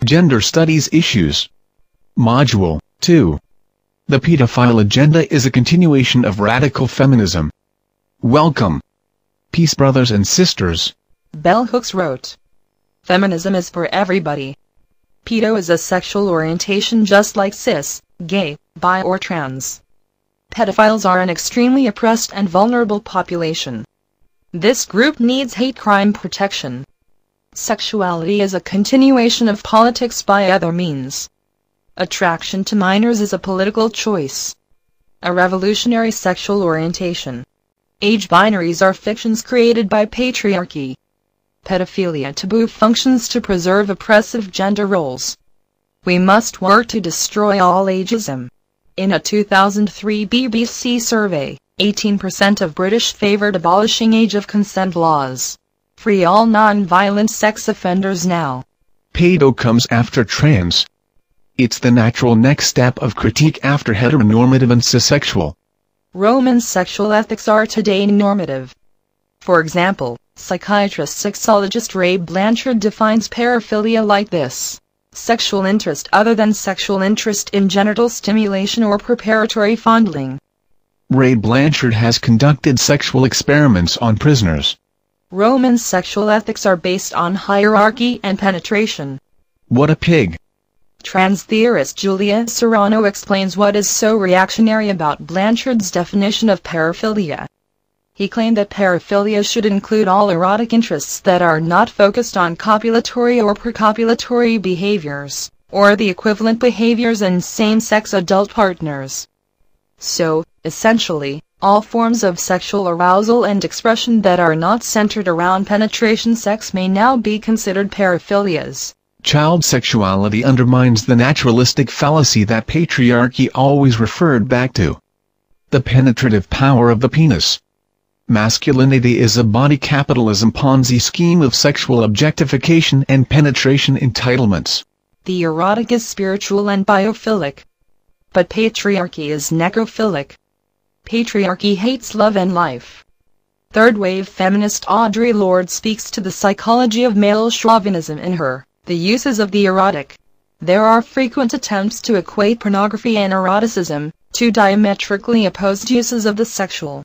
Gender Studies Issues. Module 2. The Pedophile Agenda is a continuation of radical feminism. Welcome. Peace, brothers and sisters. Bell Hooks wrote, "Feminism is for everybody. Pedo is a sexual orientation just like cis, gay, bi or trans. Pedophiles are an extremely oppressed and vulnerable population. This group needs hate crime protection. Sexuality is a continuation of politics by other means. Attraction to minors is a political choice. A revolutionary sexual orientation. Age binaries are fictions created by patriarchy. Pedophilia-taboo functions to preserve oppressive gender roles. We must work to destroy all ageism." In a 2003 BBC survey, 18% of British favored abolishing age of consent laws. Free all non-violent sex offenders now. Pedo comes after trans. It's the natural next step of critique after heteronormative and cissexual. Roman sexual ethics are today normative. For example, psychiatrist sexologist Ray Blanchard defines paraphilia like this: sexual interest other than sexual interest in genital stimulation or preparatory fondling. Ray Blanchard has conducted sexual experiments on prisoners. Roman sexual ethics are based on hierarchy and penetration. What a pig. Trans theorist Julia Serrano explains what is so reactionary about Blanchard's definition of paraphilia. He claimed that paraphilia should include all erotic interests that are not focused on copulatory or precopulatory behaviors, or the equivalent behaviors in same-sex adult partners. So, essentially, all forms of sexual arousal and expression that are not centered around penetration sex may now be considered paraphilias. Child sexuality undermines the naturalistic fallacy that patriarchy always referred back to. The penetrative power of the penis. Masculinity is a body capitalism Ponzi scheme of sexual objectification and penetration entitlements. The erotic is spiritual and biophilic. But patriarchy is necrophilic. Patriarchy hates love and life. Third-wave feminist Audre Lorde speaks to the psychology of male chauvinism in her The Uses of the Erotic. There are frequent attempts to equate pornography and eroticism, two diametrically opposed uses of the sexual.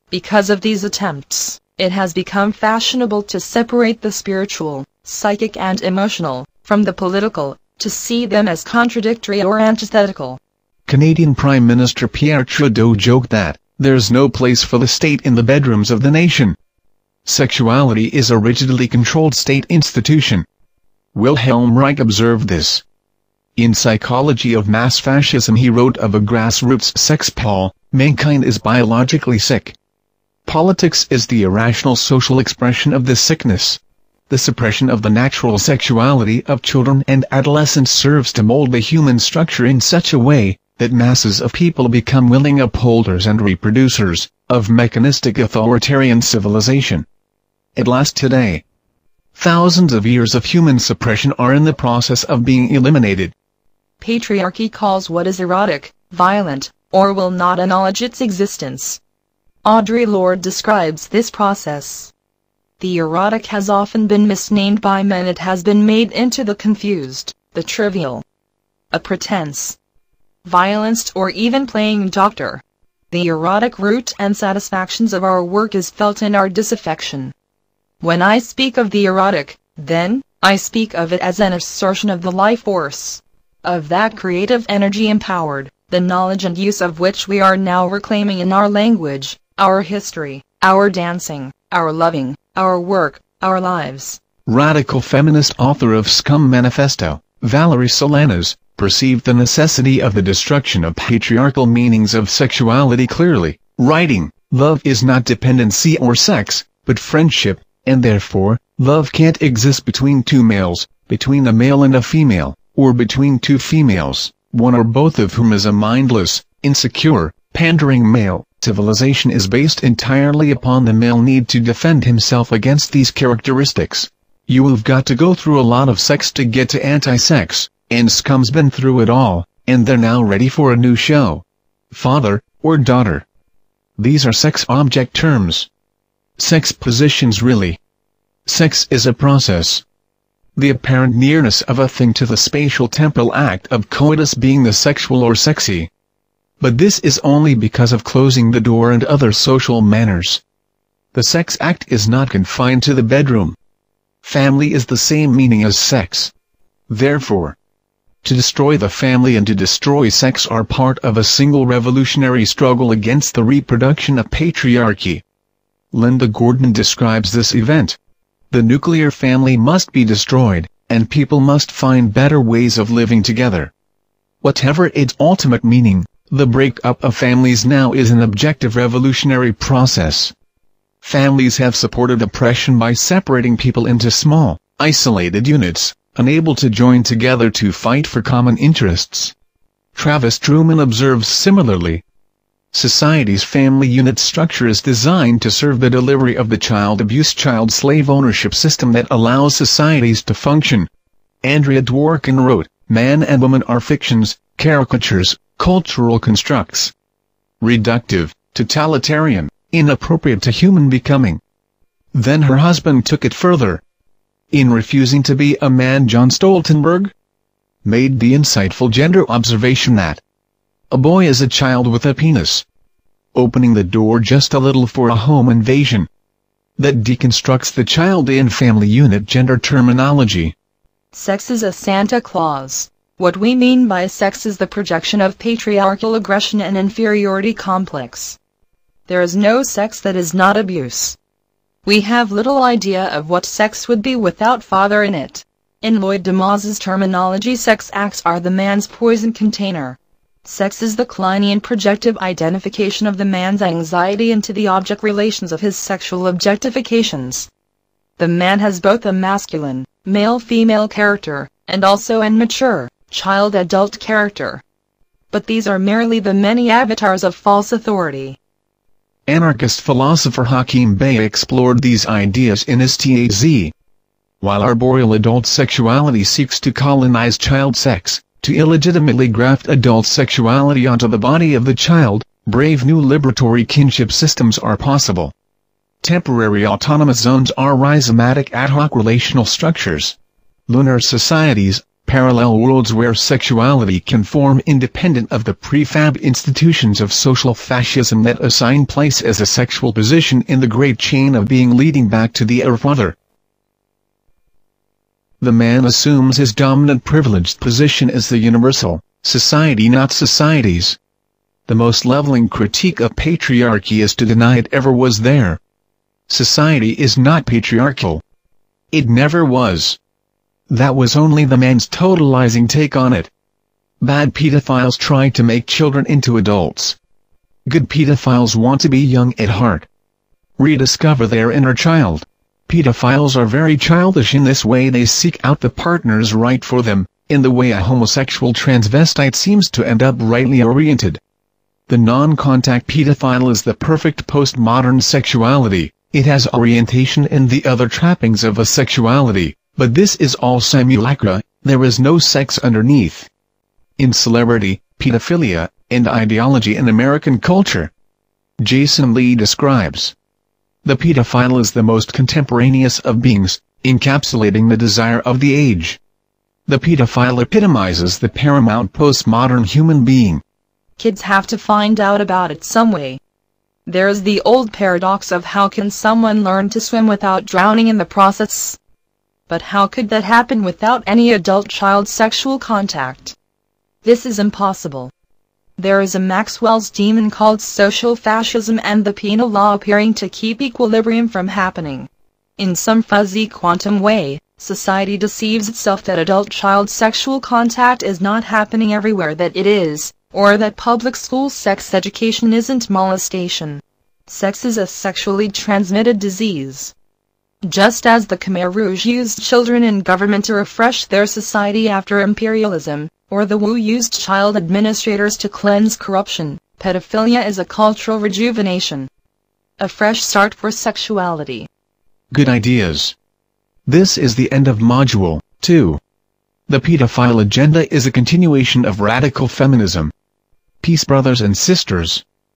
Because of these attempts, it has become fashionable to separate the spiritual, psychic and emotional, from the political, to see them as contradictory or antithetical. Canadian Prime Minister Pierre Trudeau joked that, "There's no place for the state in the bedrooms of the nation. Sexuality is a rigidly controlled state institution." Wilhelm Reich observed this. In Psychology of Mass Fascism he wrote of a grassroots sex poll, "Mankind is biologically sick. Politics is the irrational social expression of this sickness. The suppression of the natural sexuality of children and adolescents serves to mold the human structure in such a way that masses of people become willing upholders and reproducers of mechanistic authoritarian civilization." At last today, thousands of years of human suppression are in the process of being eliminated. Patriarchy calls what is erotic, violent, or will not acknowledge its existence. Audre Lorde describes this process. The erotic has often been misnamed by men. It has been made into the confused, the trivial, a pretense, violence, or even playing doctor. The erotic root and satisfactions of our work is felt in our disaffection. When I speak of the erotic, then, I speak of it as an assertion of the life force, of that creative energy empowered, the knowledge and use of which we are now reclaiming in our language, our history, our dancing, our loving, our work, our lives. Radical feminist author of Scum Manifesto, Valerie Solanas, perceived the necessity of the destruction of patriarchal meanings of sexuality clearly, writing, "Love is not dependency or sex, but friendship, and therefore, love can't exist between two males, between a male and a female, or between two females, one or both of whom is a mindless, insecure, pandering male. Civilization is based entirely upon the male need to defend himself against these characteristics. You've got to go through a lot of sex to get to anti-sex, and Scum's been through it all, and they're now ready for a new show. Father, or daughter. These are sex object terms. Sex positions really. Sex is a process. the apparent nearness of a thing to the spatial temporal act of coitus being the sexual or sexy. But this is only because of closing the door and other social manners. The sex act is not confined to the bedroom. Family is the same meaning as sex. Therefore, to destroy the family and to destroy sex are part of a single revolutionary struggle against the reproduction of patriarchy. Linda Gordon describes this event. The nuclear family must be destroyed, and people must find better ways of living together. Whatever its ultimate meaning, the breakup of families now is an objective revolutionary process. Families have supported oppression by separating people into small, isolated units, unable to join together to fight for common interests. Travis Truman observes similarly. Society's family unit structure is designed to serve the delivery of the child abuse child slave ownership system that allows societies to function. Andrea Dworkin wrote, "Man and woman are fictions, caricatures, cultural constructs. Reductive, totalitarian, inappropriate to human becoming." Then her husband took it further. In refusing to be a man, John Stoltenberg made the insightful gender observation that a boy is a child with a penis, opening the door just a little for a home invasion. That deconstructs the child in family unit gender terminology. Sex is a Santa Claus. What we mean by sex is the projection of patriarchal aggression and inferiority complex. There is no sex that is not abuse. We have little idea of what sex would be without father in it. In Lloyd Demas's terminology, sex acts are the man's poison container. Sex is the Kleinian projective identification of the man's anxiety into the object relations of his sexual objectifications. The man has both a masculine, male-female character, and also an mature, child-adult character. But these are merely the many avatars of false authority. Anarchist philosopher Hakim Bey explored these ideas in his TAZ. While arboreal adult sexuality seeks to colonize child sex, to illegitimately graft adult sexuality onto the body of the child, brave new liberatory kinship systems are possible. Temporary autonomous zones are rhizomatic ad hoc relational structures. Lunar societies, parallel worlds where sexuality can form independent of the prefab institutions of social fascism that assign place as a sexual position in the great chain of being leading back to the Earth-Mother. The man assumes his dominant privileged position as the universal, society not societies. The most leveling critique of patriarchy is to deny it ever was there. Society is not patriarchal. It never was. That was only the man's totalizing take on it. Bad pedophiles try to make children into adults. Good pedophiles want to be young at heart. Rediscover their inner child. Pedophiles are very childish in this way. They seek out the partners right for them, in the way a homosexual transvestite seems to end up rightly oriented. The non-contact pedophile is the perfect postmodern sexuality. It has orientation and the other trappings of a sexuality, but this is all simulacra. There is no sex underneath. In celebrity, pedophilia, and ideology in American culture, Jason Lee describes, the pedophile is the most contemporaneous of beings, encapsulating the desire of the age. The pedophile epitomizes the paramount postmodern human being. Kids have to find out about it some way. There is the old paradox of how can someone learn to swim without drowning in the process? But how could that happen without any adult-child sexual contact? This is impossible. There is a Maxwell's demon called social fascism and the penal law appearing to keep equilibrium from happening. In some fuzzy quantum way, society deceives itself that adult-child sexual contact is not happening everywhere that it is, or that public school sex education isn't molestation. Sex is a sexually transmitted disease. Just as the Khmer Rouge used children in government to refresh their society after imperialism, or the Wu used child administrators to cleanse corruption, pedophilia is a cultural rejuvenation. A fresh start for sexuality. Good ideas. This is the end of Module 2. The pedophile agenda is a continuation of radical feminism. Peace, brothers and sisters.